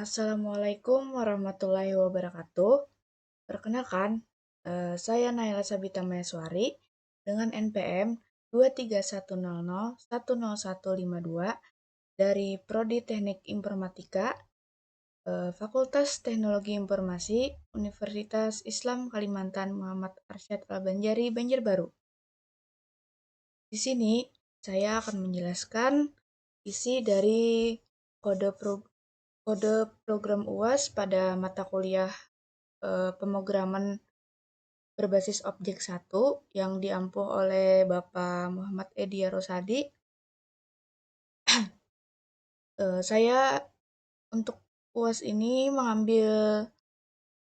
Assalamualaikum warahmatullahi wabarakatuh. Perkenalkan, saya Naila Sabita Mayaswari dengan NPM 23100100152 dari Prodi Teknik Informatika, Fakultas Teknologi Informasi, Universitas Islam Kalimantan Muhammad Arsyad Al-Banjari, Banjarbaru. Di sini saya akan menjelaskan isi dari kode program UAS pada mata kuliah pemrograman berbasis objek 1 yang diampuh oleh Bapak Muhammad Edi Rosadi. Saya untuk UAS ini mengambil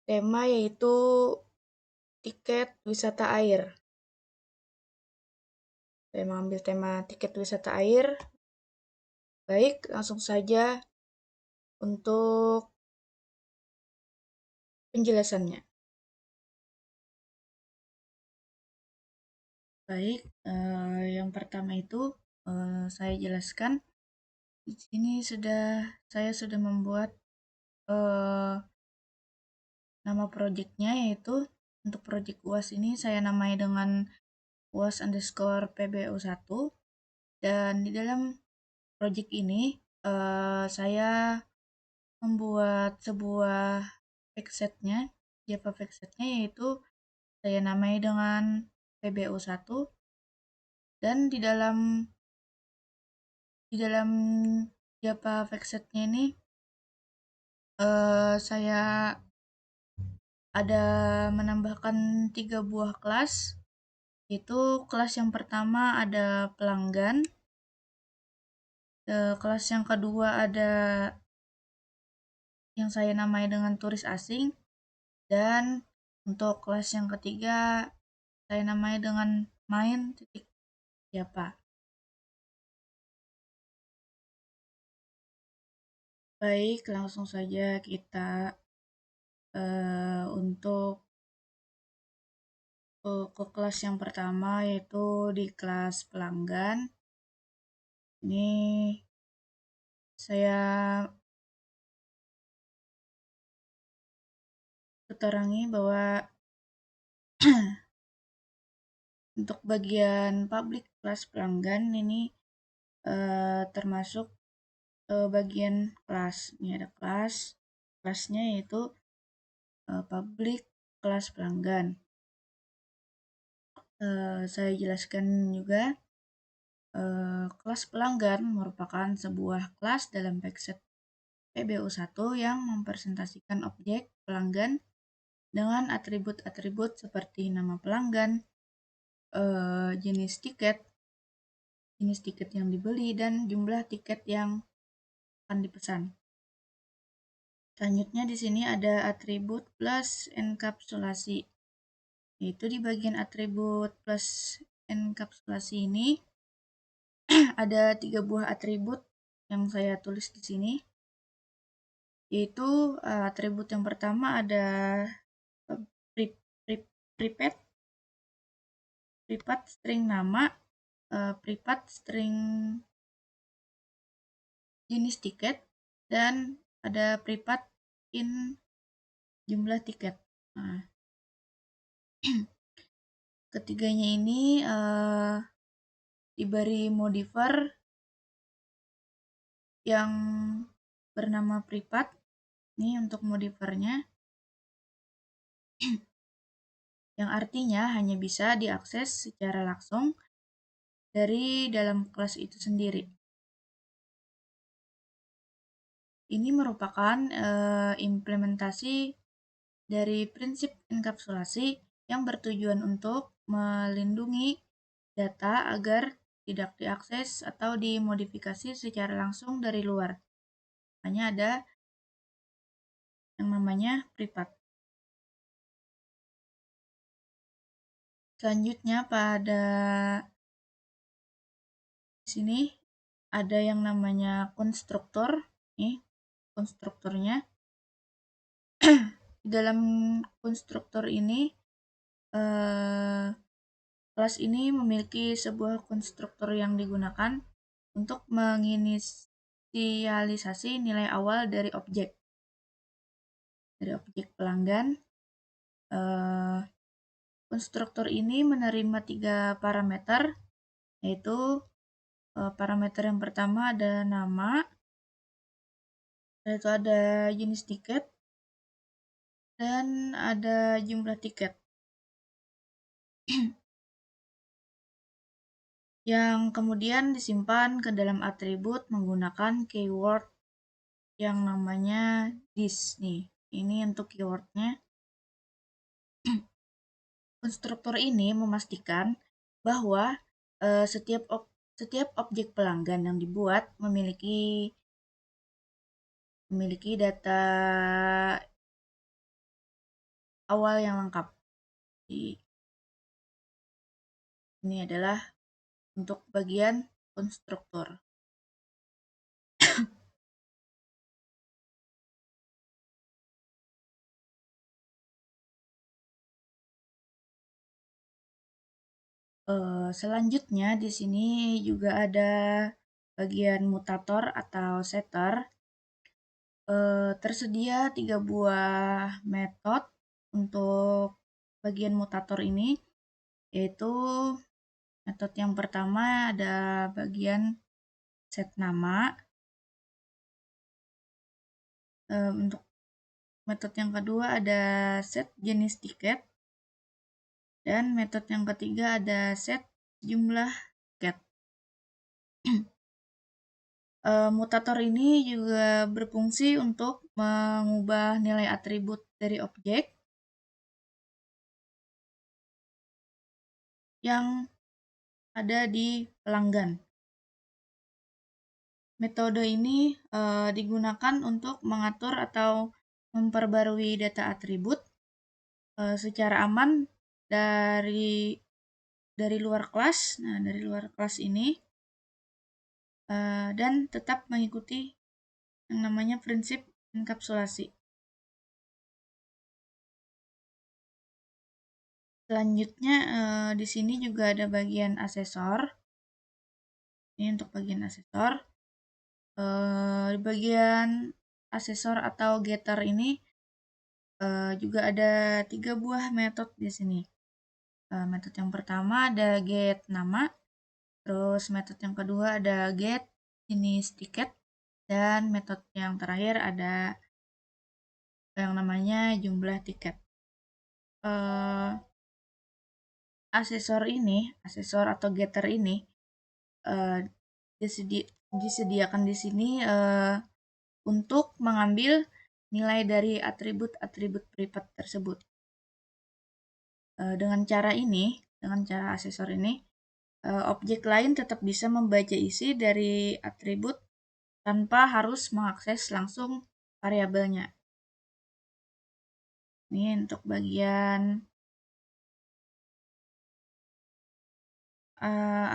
tema yaitu tiket wisata air. Saya mengambil tema tiket wisata air. Baik, langsung saja untuk penjelasannya. Baik, yang pertama itu saya jelaskan. Di sini saya sudah membuat nama projectnya, yaitu untuk project UAS ini saya namai dengan UAS_PBU1, dan di dalam project ini saya membuat sebuah packsetnya, Java packsetnya, yaitu saya namai dengan PBU1, dan di dalam Java packsetnya ini saya ada menambahkan 3 buah kelas, yaitu kelas yang pertama ada pelanggan, kelas yang kedua ada yang saya namai dengan turis asing, dan untuk kelas yang ketiga saya namai dengan main.java. Baik, langsung saja kita untuk ke kelas yang pertama, yaitu di kelas pelanggan. Ini saya keterangi bahwa untuk bagian public kelas pelanggan ini termasuk bagian kelas. Ini ada kelasnya, yaitu public kelas pelanggan. Saya jelaskan juga, kelas pelanggan merupakan sebuah kelas dalam packset PBU1 yang mempresentasikan objek pelanggan dengan atribut-atribut seperti nama pelanggan, jenis tiket yang dibeli, dan jumlah tiket yang akan dipesan. Selanjutnya di sini ada atribut plus enkapsulasi, yaitu di bagian atribut plus enkapsulasi ini ada 3 buah atribut yang saya tulis di sini, yaitu atribut yang pertama ada privat string nama, privat string jenis tiket, dan ada privat in jumlah tiket. Nah, ketiganya ini diberi modifier yang bernama privat. Ini untuk modifiernya, yang artinya hanya bisa diakses secara langsung dari dalam kelas itu sendiri. Ini merupakan implementasi dari prinsip enkapsulasi yang bertujuan untuk melindungi data agar tidak diakses atau dimodifikasi secara langsung dari luar. Makanya ada yang namanya privat. Selanjutnya pada sini ada yang namanya konstruktor. Nih, konstruktornya. Dalam konstruktor ini kelas ini memiliki sebuah konstruktor yang digunakan untuk menginisialisasi nilai awal dari objek. dari objek pelanggan. Konstruktor ini menerima 3 parameter, yaitu parameter yang pertama ada nama, itu ada jenis tiket, dan ada jumlah tiket. Yang kemudian disimpan ke dalam atribut menggunakan keyword yang namanya this nih. Ini untuk keywordnya. Konstruktor ini memastikan bahwa setiap objek pelanggan yang dibuat memiliki data awal yang lengkap. Ini adalah untuk bagian konstruktor. Selanjutnya di sini juga ada bagian mutator atau setter. Tersedia 3 buah metode untuk bagian mutator ini, yaitu metode yang pertama ada bagian set nama. Untuk metode yang kedua ada set jenis tiket. Dan metode yang ketiga ada set jumlah tiket. Mutator ini juga berfungsi untuk mengubah nilai atribut dari objek yang ada di pelanggan. Metode ini digunakan untuk mengatur atau memperbarui data atribut secara aman dari luar kelas. Nah, dari luar kelas ini dan tetap mengikuti yang namanya prinsip enkapsulasi. Selanjutnya di sini juga ada bagian asesor. Ini untuk bagian asesor. Di bagian asesor atau getter ini juga ada 3 buah metode di sini. Metode yang pertama ada get nama, terus metode yang kedua ada get jenis tiket, dan metode yang terakhir ada yang namanya jumlah tiket. Asesor atau getter ini disediakan di sini untuk mengambil nilai dari atribut-atribut privat tersebut. Dengan cara asesor ini, objek lain tetap bisa membaca isi dari atribut tanpa harus mengakses langsung variabelnya. Ini untuk bagian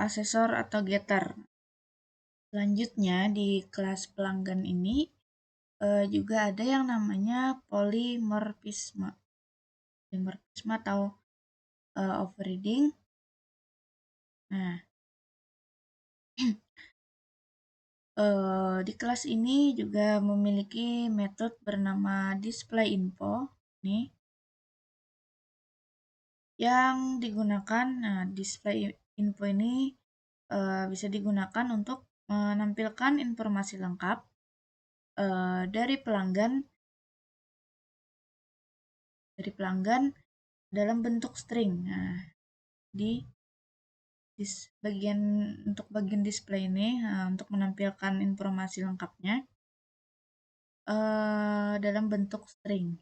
asesor atau getter. Selanjutnya di kelas pelanggan ini juga ada yang namanya polymorphisme atau overriding. Nah, di kelas ini juga memiliki metode bernama displayInfo nih, yang digunakan. Nah, displayInfo ini bisa digunakan untuk menampilkan informasi lengkap dari pelanggan dalam bentuk string. Nah, untuk bagian display ini untuk menampilkan informasi lengkapnya dalam bentuk string.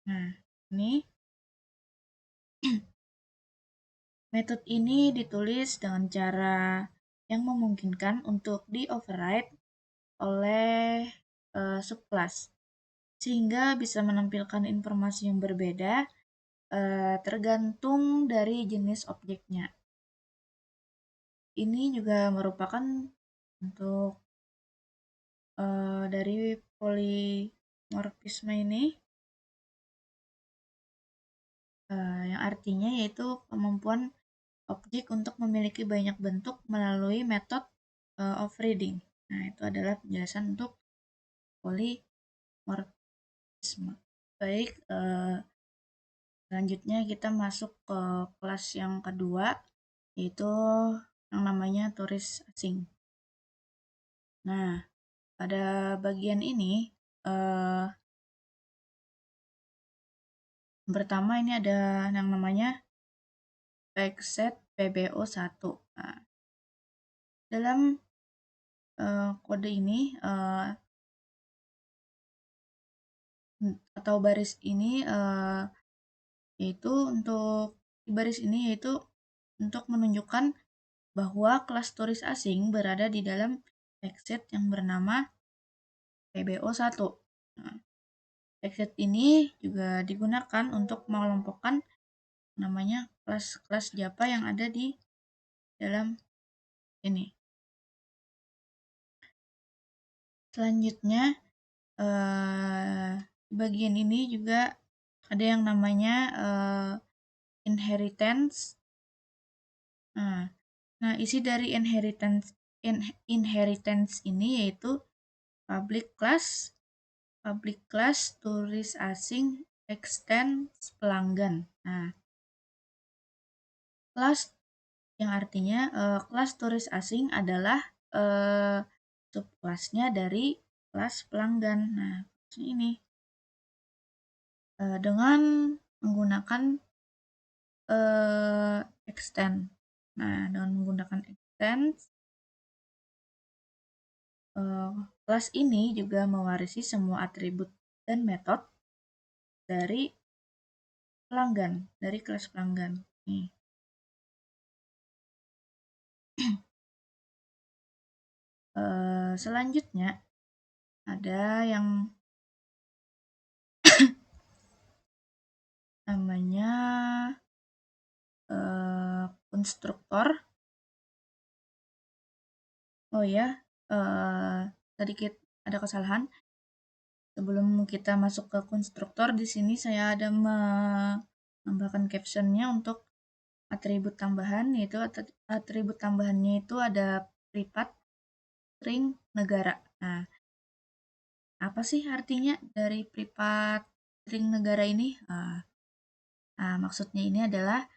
Nah, ini metode ini ditulis dengan cara yang memungkinkan untuk di-override oleh subclass, sehingga bisa menampilkan informasi yang berbeda tergantung dari jenis objeknya. Ini juga merupakan untuk dari polymorphisme ini, yang artinya yaitu kemampuan objek untuk memiliki banyak bentuk melalui metode overriding. Nah, itu adalah penjelasan untuk polymorphisme. Baik, selanjutnya kita masuk ke kelas yang kedua, yaitu yang namanya turis asing. Nah, pada bagian ini, pertama ini ada yang namanya backset PBO1. Nah, dalam kode ini atau baris ini yaitu untuk di baris ini yaitu untuk menunjukkan bahwa kelas turis asing berada di dalam backset yang bernama PBO1. Nah, backset ini juga digunakan untuk mengelompokkan namanya kelas-kelas Java yang ada di dalam ini. Selanjutnya bagian ini juga ada yang namanya inheritance. Nah, isi dari inheritance ini yaitu public class turis asing extends pelanggan. Nah, kelas yang artinya kelas turis asing adalah subkelasnya dari kelas pelanggan. Nah, ini dengan menggunakan extend. Nah, dengan menggunakan extend, kelas ini juga mewarisi semua atribut dan metode dari pelanggan, dari kelas pelanggan. Nih. Selanjutnya ada yang namanya konstruktor. Oh ya, tadi ada kesalahan. Sebelum kita masuk ke konstruktor, di sini saya ada menambahkan captionnya untuk atribut tambahan, yaitu atribut tambahannya itu ada privat, string, negara. Nah, apa sih artinya dari privat, string, negara ini? Nah, maksudnya ini adalah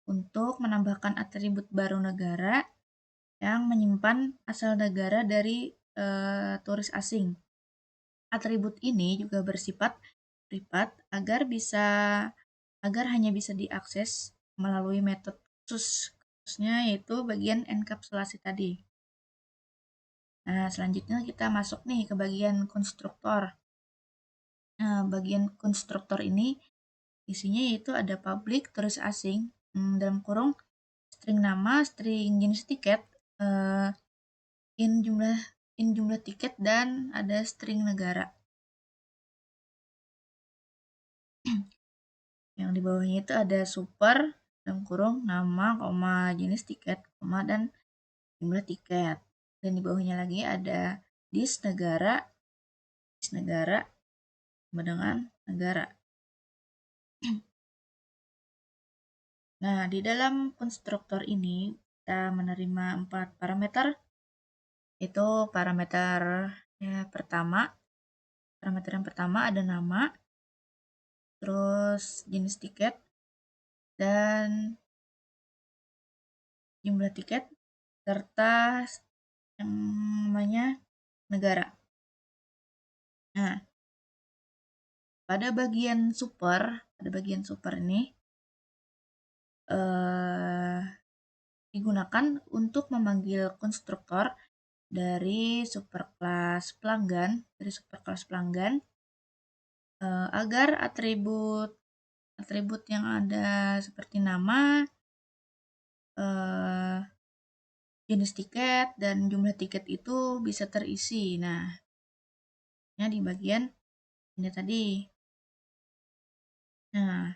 untuk menambahkan atribut baru negara yang menyimpan asal negara dari turis asing. Atribut ini juga bersifat privat agar hanya bisa diakses melalui metode khususnya yaitu bagian enkapsulasi tadi. Nah, selanjutnya kita masuk nih ke bagian konstruktor. Nah, bagian konstruktor ini isinya yaitu ada public turis asing dalam kurung string nama, string jenis tiket, in jumlah tiket, dan ada string negara. Yang di bawahnya itu ada super dalam kurung nama, koma jenis tiket, koma dan jumlah tiket. Dan di bawahnya lagi ada dis negara sama dengan negara. Nah, di dalam konstruktor ini kita menerima 4 parameter. Itu parameter yang pertama ada nama, terus jenis tiket, dan jumlah tiket, serta yang namanya negara. Nah, pada bagian super ini digunakan untuk memanggil konstruktor dari superkelas pelanggan agar atribut yang ada seperti nama, jenis tiket, dan jumlah tiket itu bisa terisi. Nah, di bagian ini tadi. Nah,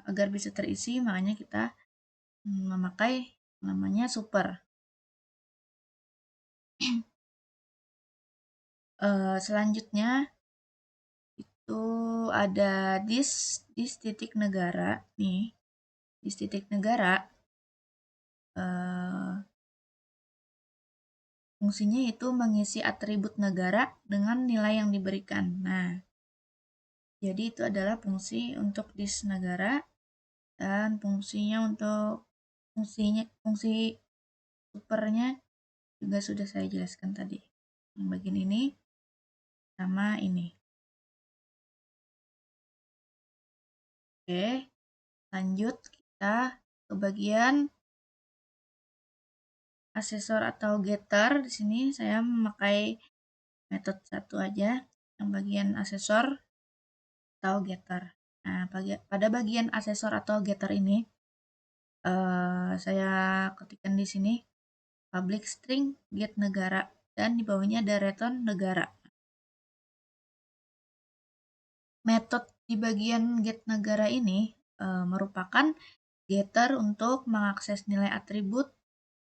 agar bisa terisi makanya kita memakai namanya super. Selanjutnya itu ada dis titik negara nih. Dis titik negara fungsinya itu mengisi atribut negara dengan nilai yang diberikan. Nah, jadi itu adalah fungsi untuk dis negara, dan fungsinya untuk fungsi supernya juga sudah saya jelaskan tadi. Yang bagian ini sama ini. Oke, lanjut kita ke bagian asesor atau getter. Di sini saya memakai metode satu aja, yang bagian asesor atau getter. Nah, pada bagian asesor atau getter ini, saya ketikkan di sini public string get negara, dan di bawahnya ada return negara. Metode di bagian get negara ini merupakan getter untuk mengakses nilai atribut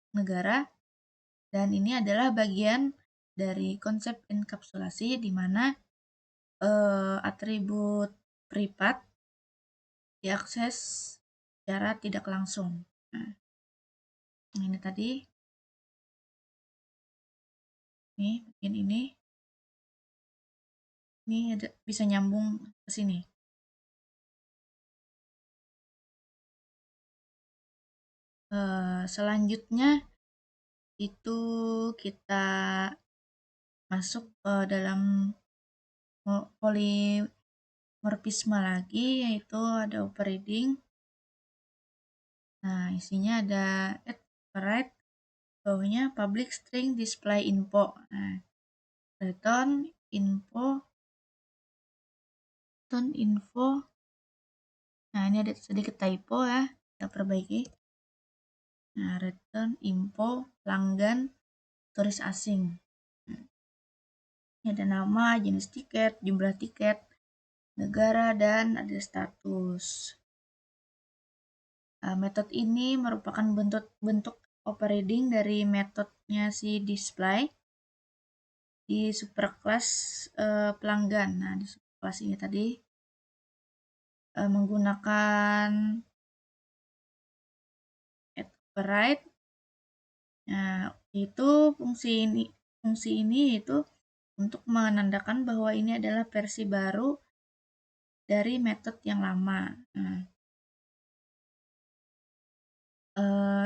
negara, dan ini adalah bagian dari konsep enkapsulasi di mana atribut privat diakses secara tidak langsung. Nah, ini tadi, nih bagian ini ada, bisa nyambung ke sini. Selanjutnya itu kita masuk ke dalam polimorfisme lagi, yaitu ada operating. Nah, isinya ada override, bawahnya public string display info. Nah, return info. Nah, ini ada sedikit typo ya, kita perbaiki. Nah, return info pelanggan turis asing. Ini ada nama, jenis tiket, jumlah tiket, negara, dan ada status. Metode ini merupakan bentuk operating dari metodenya si display di superclass pelanggan. Nah, di superclass ini tadi menggunakan override. Nah, itu fungsi ini itu untuk menandakan bahwa ini adalah versi baru dari metode yang lama. Nah,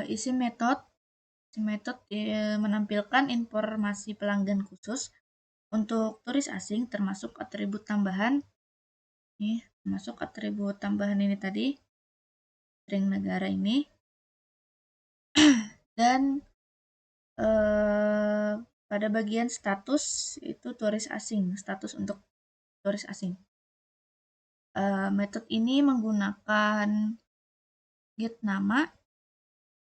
isi metode menampilkan informasi pelanggan khusus untuk turis asing, termasuk atribut tambahan. Nih, termasuk atribut tambahan ini tadi, string negara ini. Dan pada bagian status itu turis asing, status untuk turis asing. Metode ini menggunakan get nama,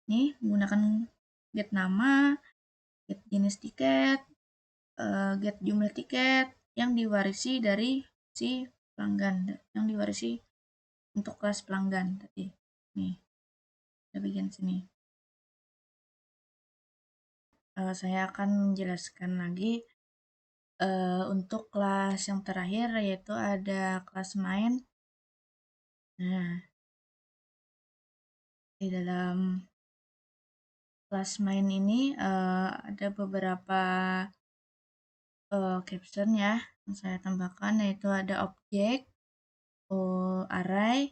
nih menggunakan get nama, get jenis tiket, get jumlah tiket yang diwarisi dari si pelanggan, yang diwarisi untuk kelas pelanggan tadi. Nih, di bagian sini. Saya akan menjelaskan lagi untuk kelas yang terakhir, yaitu ada kelas main. Nah, di dalam kelas main ini ada beberapa caption ya yang saya tambahkan, yaitu ada objek, array,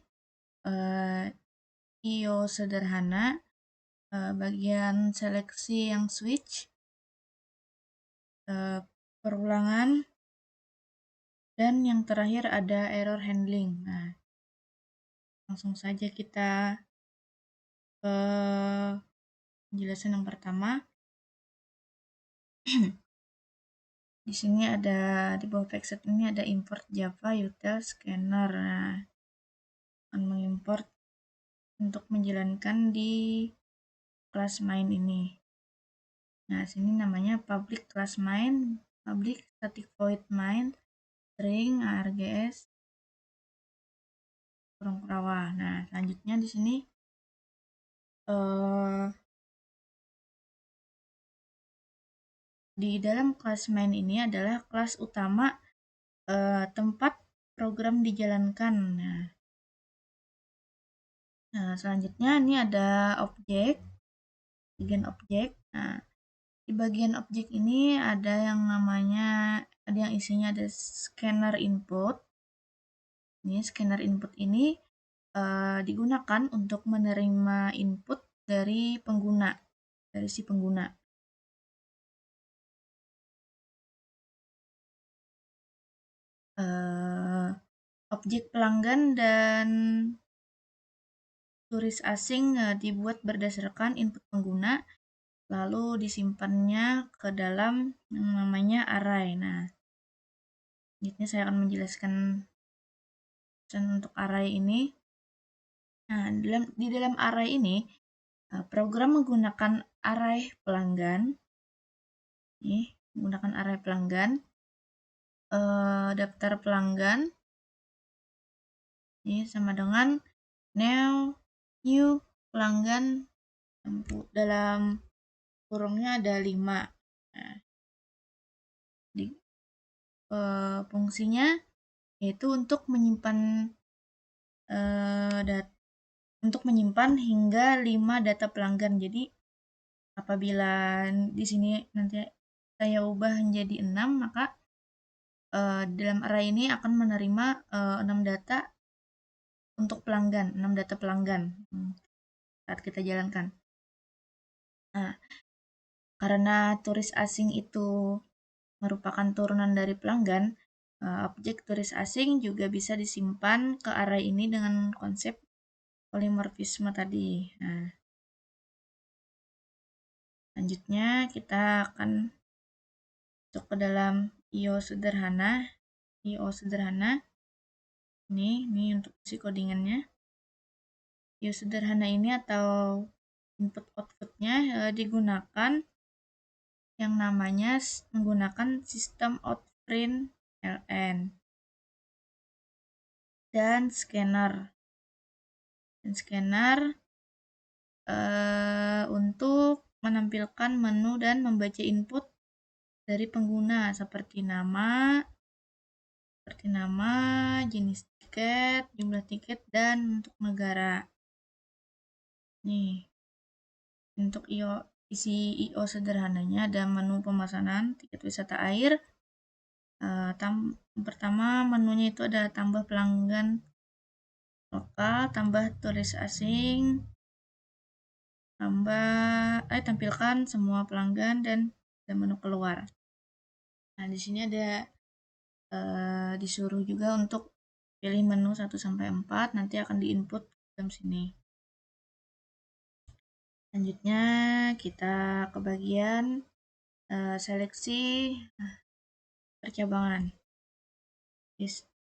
IO sederhana, bagian seleksi yang switch, perulangan, dan yang terakhir ada error handling. Nah, langsung saja kita ke penjelasan yang pertama. Di sini ada, di bawah backset ini ada import Java util scanner. Nah, akan mengimport untuk menjalankan di kelas main ini. Nah, sini namanya public class main, public static void main, string args kurung rawa. Nah, selanjutnya di sini di dalam kelas main ini adalah kelas utama tempat program dijalankan. Nah, selanjutnya ini ada objek, bagian objek. Nah, Di bagian objek ini ada yang isinya ada scanner input. Ini scanner input ini digunakan untuk menerima input dari pengguna, dari si pengguna. Objek pelanggan dan turis asing dibuat berdasarkan input pengguna, lalu disimpannya ke dalam yang namanya array. Nah, selanjutnya saya akan menjelaskan untuk array ini. Nah, di dalam array ini, program menggunakan array pelanggan. Nih, menggunakan array pelanggan, daftar pelanggan. Ini sama dengan new pelanggan dalam kurungnya ada 5. Nah, fungsinya yaitu untuk menyimpan hingga 5 data pelanggan. Jadi apabila di sini nanti saya ubah menjadi 6, maka dalam array ini akan menerima 6 data untuk pelanggan, 6 data pelanggan saat kita jalankan. Nah, karena turis asing itu merupakan turunan dari pelanggan, objek turis asing juga bisa disimpan ke array ini dengan konsep polimorfisme tadi. Nah, selanjutnya kita akan masuk ke dalam IO sederhana. Ini untuk isi codingannya. IO sederhana ini atau input outputnya digunakan yang namanya menggunakan sistem out print ln dan scanner. Untuk menampilkan menu dan membaca input dari pengguna seperti nama, jenis tiket, jumlah tiket, dan untuk negara. Nih, untuk isi IO sederhananya ada menu pemesanan tiket wisata air. Pertama menunya itu ada tambah pelanggan lokal, tambah turis asing, tampilkan semua pelanggan, dan ada menu keluar. Nah, di sini ada disuruh juga untuk pilih menu 1 sampai 4, nanti akan diinput dalam sini. Selanjutnya kita ke bagian seleksi percabangan.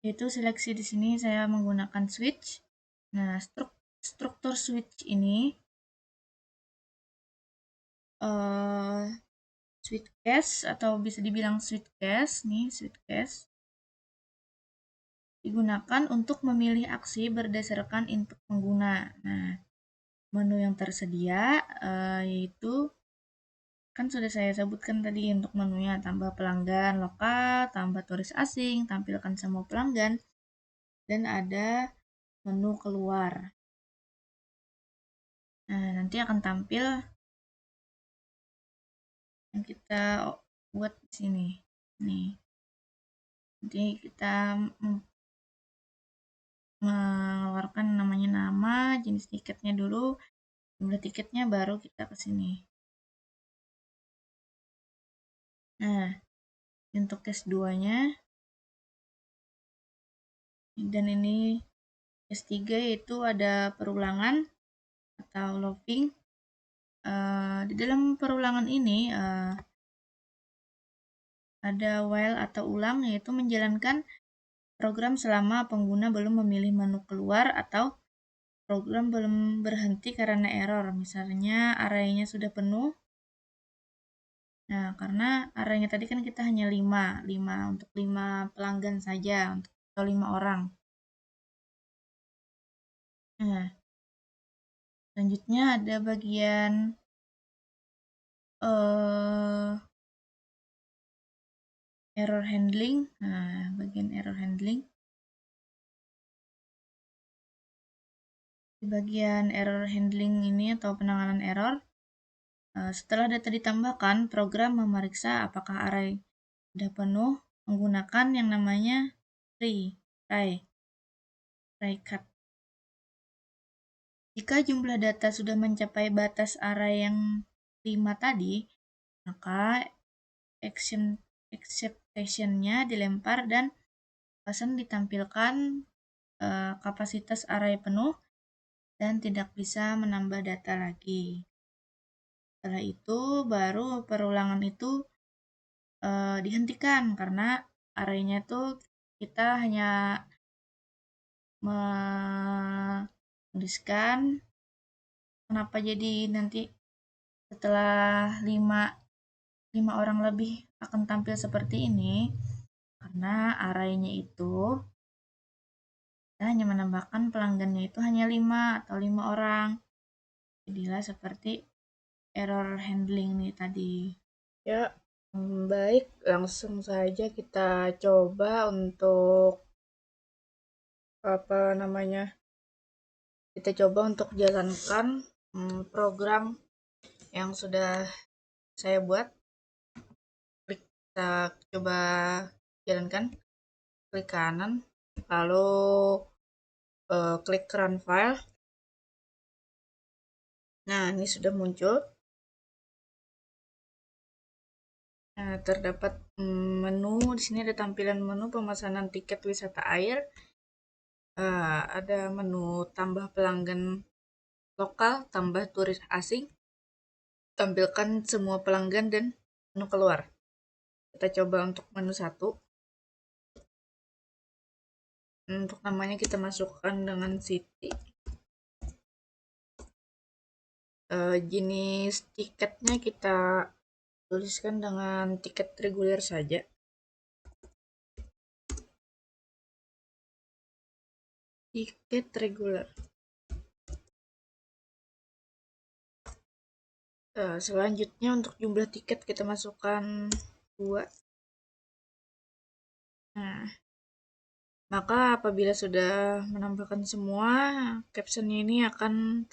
Itu seleksi di sini saya menggunakan switch. Nah, struktur switch ini switch cache atau bisa dibilang switch cache digunakan untuk memilih aksi berdasarkan input pengguna. Nah, menu yang tersedia yaitu kan sudah saya sebutkan tadi untuk menunya, tambah pelanggan lokal, tambah turis asing, tampilkan semua pelanggan, dan ada menu keluar. Nah, nanti akan tampil yang kita buat di sini. Nih. Nanti kita mengeluarkan namanya nama, jenis tiketnya dulu, jumlah tiketnya baru kita ke sini. Nah, untuk case 2-nya dan ini case 3 yaitu ada perulangan atau looping. Di dalam perulangan ini ada while atau ulang, yaitu menjalankan program selama pengguna belum memilih menu keluar atau program belum berhenti karena error. Misalnya arraynya sudah penuh. Nah, karena arraynya tadi kan kita hanya 5 untuk 5 pelanggan saja, atau 5 orang. Nah, selanjutnya ada bagian error handling. Nah, bagian error handling. Di bagian error handling ini atau penanganan error, Setelah data ditambahkan, program memeriksa apakah array sudah penuh menggunakan yang namanya try cut. Jika jumlah data sudah mencapai batas array yang 5 tadi, maka exception-nya dilempar dan button ditampilkan kapasitas array penuh dan tidak bisa menambah data lagi. Setelah itu baru perulangan itu dihentikan karena array-nya itu kita hanya menuliskan kenapa jadi nanti setelah 5 orang lebih akan tampil seperti ini, karena array-nya itu kita hanya menambahkan pelanggannya itu hanya 5 atau 5 orang. Jadilah seperti error handling nih tadi. Ya, baik, langsung saja kita coba untuk apa namanya? Kita coba untuk jalankan program yang sudah saya buat. Kita coba jalankan, klik kanan, lalu klik run file. Nah, ini sudah muncul. Nah, terdapat menu. Di sini ada tampilan menu pemesanan tiket wisata air. Ada menu tambah pelanggan lokal, tambah turis asing. Tampilkan semua pelanggan dan menu keluar. Kita coba untuk menu 1. Untuk namanya kita masukkan dengan city. Jenis tiketnya kita tuliskan dengan tiket reguler saja. Tiket reguler. Selanjutnya untuk jumlah tiket kita masukkan 2. Nah, maka apabila sudah menambahkan semua, caption ini akan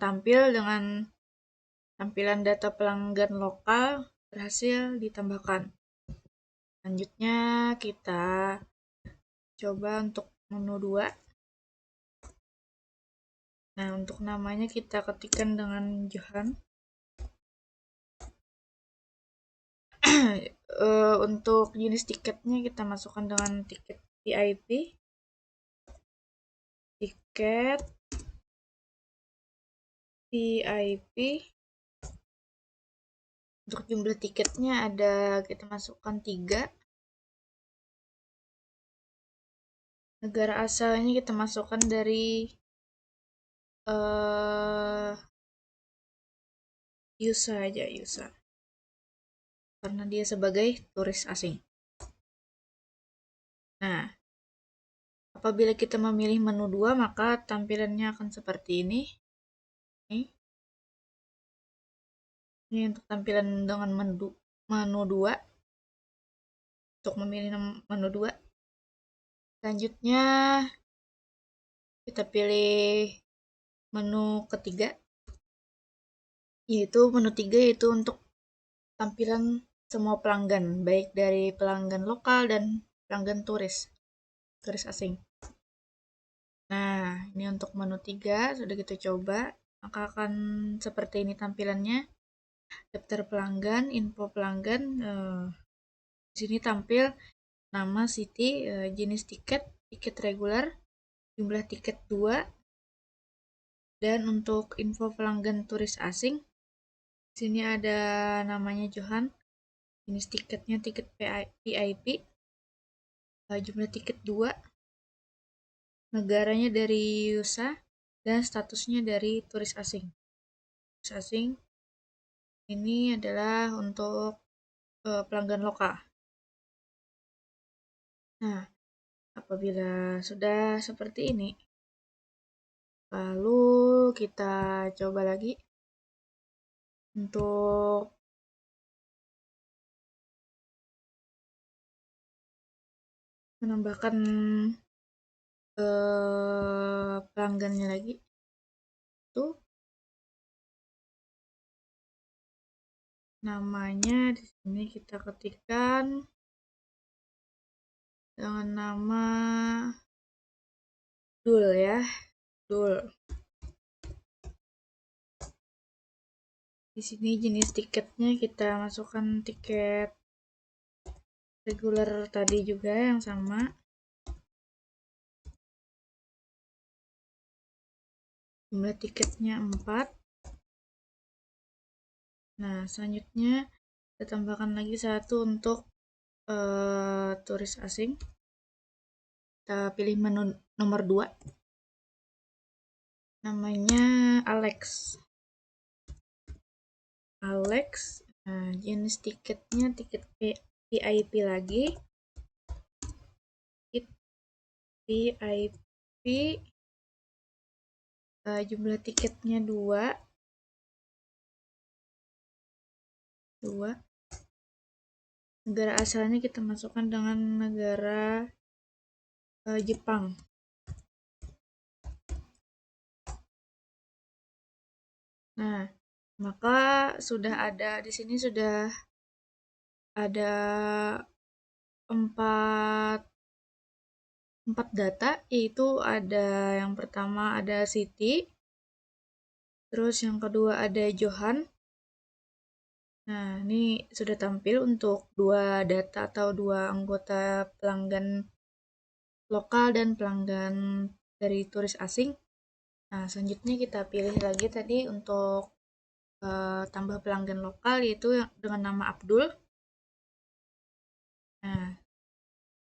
tampil dengan tampilan data pelanggan lokal berhasil ditambahkan. Selanjutnya kita coba untuk menu 2. Nah, untuk namanya kita ketikkan dengan Johan. Untuk jenis tiketnya kita masukkan dengan tiket VIP. Tiket VIP. Untuk jumlah tiketnya ada kita masukkan 3. Negara asalnya kita masukkan dari USA aja, USA. Karena dia sebagai turis asing. Nah, apabila kita memilih menu 2, maka tampilannya akan seperti ini. Ini untuk tampilan dengan menu 2. Untuk memilih menu 2. Selanjutnya kita pilih menu ketiga. Menu 3 yaitu untuk tampilan semua pelanggan, baik dari pelanggan lokal dan pelanggan turis asing. Nah, ini untuk menu 3 sudah kita coba, maka akan seperti ini tampilannya. Daftar pelanggan, info pelanggan, di sini tampil nama city, jenis tiket, tiket reguler, jumlah tiket 2, dan untuk info pelanggan turis asing, di sini ada namanya Johan, jenis tiketnya tiket VIP, jumlah tiket 2, negaranya dari USA, dan statusnya dari turis asing. Turis asing ini adalah untuk pelanggan lokal. Nah, apabila sudah seperti ini, lalu kita coba lagi untuk menambahkan pelanggannya lagi. Tuh, namanya di sini kita ketikkan dengan nama Dul ya, Dul. Di sini jenis tiketnya kita masukkan tiket reguler tadi juga yang sama. Jumlah tiketnya 4. Nah, selanjutnya kita tambahkan lagi satu untuk turis asing. Kita pilih menu nomor 2. Namanya Alex. Nah, jenis tiketnya tiket VIP lagi. VIP, jumlah tiketnya 2. Negara asalnya kita masukkan dengan negara Jepang. Nah, maka sudah ada di sini sudah ada 4 data, yaitu ada yang pertama ada Siti, terus yang kedua ada Johan. Nah, ini sudah tampil untuk 2 data atau 2 anggota pelanggan lokal dan pelanggan dari turis asing. Nah, selanjutnya kita pilih lagi tadi untuk tambah pelanggan lokal, yaitu dengan nama Abdul. Nah,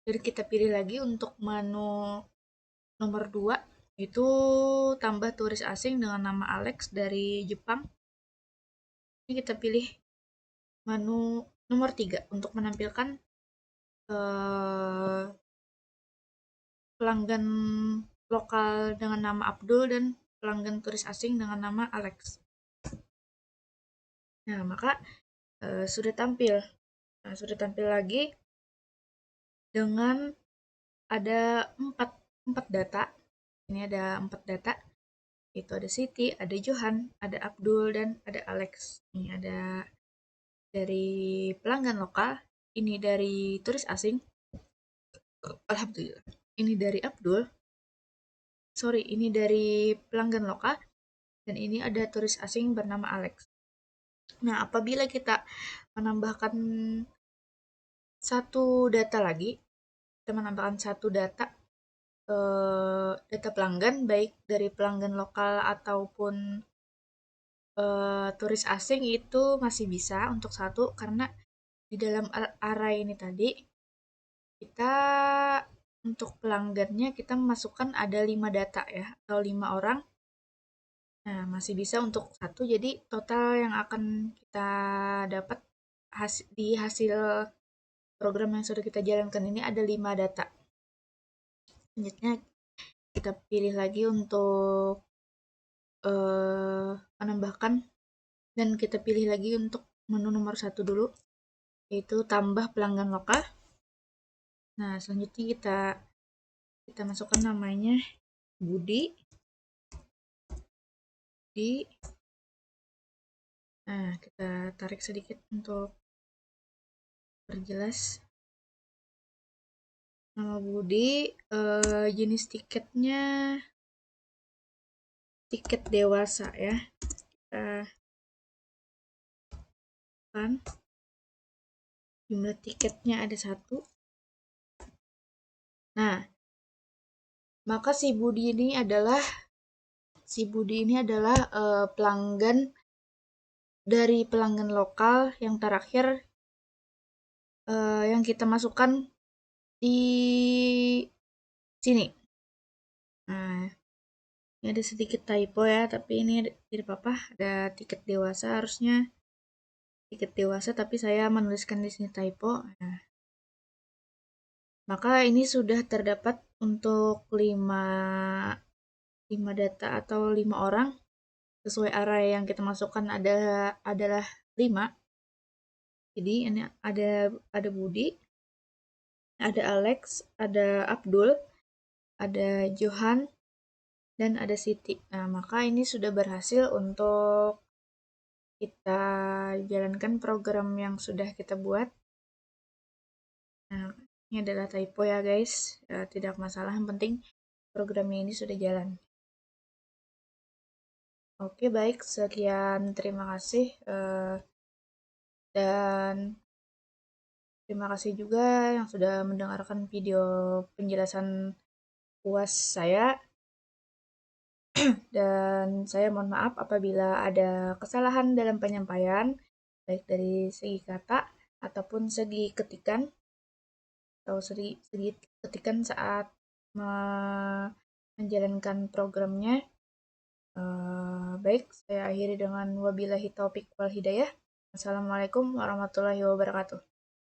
jadi kita pilih lagi untuk menu nomor 2, itu tambah turis asing dengan nama Alex dari Jepang. Ini kita pilih menu nomor 3 untuk menampilkan pelanggan lokal dengan nama Abdul dan pelanggan turis asing dengan nama Alex. Nah, maka sudah tampil. Nah, sudah tampil lagi dengan ada 4 data. Ini ada 4 data. Itu ada Siti, ada Johan, ada Abdul, dan ada Alex. Ini ada dari pelanggan lokal, ini dari turis asing. Alhamdulillah. Ini dari Abdul. Sorry, ini dari pelanggan lokal. Dan ini ada turis asing bernama Alex. Nah, apabila kita menambahkan satu data lagi, kita menambahkan satu data pelanggan, baik dari pelanggan lokal ataupun turis asing, itu masih bisa untuk satu, karena di dalam array ini tadi kita untuk pelanggannya kita memasukkan ada 5 data ya, atau 5 orang. Nah, masih bisa untuk satu, jadi total yang akan kita dapat di hasil program yang sudah kita jalankan ini ada 5 data. Selanjutnya kita pilih lagi untuk menambahkan, dan kita pilih lagi untuk menu nomor 1 dulu, yaitu tambah pelanggan lokal. Nah, selanjutnya kita masukkan namanya Budi. Nah, kita tarik sedikit untuk perjelas. Nama Budi, jenis tiketnya tiket dewasa ya. Kita kan jumlah tiketnya ada 1. Nah, maka si Budi ini adalah pelanggan dari pelanggan lokal yang terakhir yang kita masukkan di sini. Nah, ini ada sedikit typo ya, tapi ini tidak apa-apa. Ada tiket dewasa, harusnya tiket dewasa, tapi saya menuliskan di sini typo. Nah, maka ini sudah terdapat untuk 5 data atau 5 orang sesuai array yang kita masukkan adalah 5. Jadi ini ada Budi, ada Alex, ada Abdul, ada Johan, dan ada Siti. Nah, maka ini sudah berhasil untuk kita jalankan program yang sudah kita buat. Nah, ini adalah typo ya guys, tidak masalah, yang penting programnya ini sudah jalan. Oke, baik, sekian, terima kasih, dan terima kasih juga yang sudah mendengarkan video penjelasan UAS saya. Dan saya mohon maaf apabila ada kesalahan dalam penyampaian, baik dari segi kata ataupun segi ketikan, atau segi ketikan saat menjalankan programnya. Baik, saya akhiri dengan wabillahi taufik wal hidayah. Assalamualaikum warahmatullahi wabarakatuh.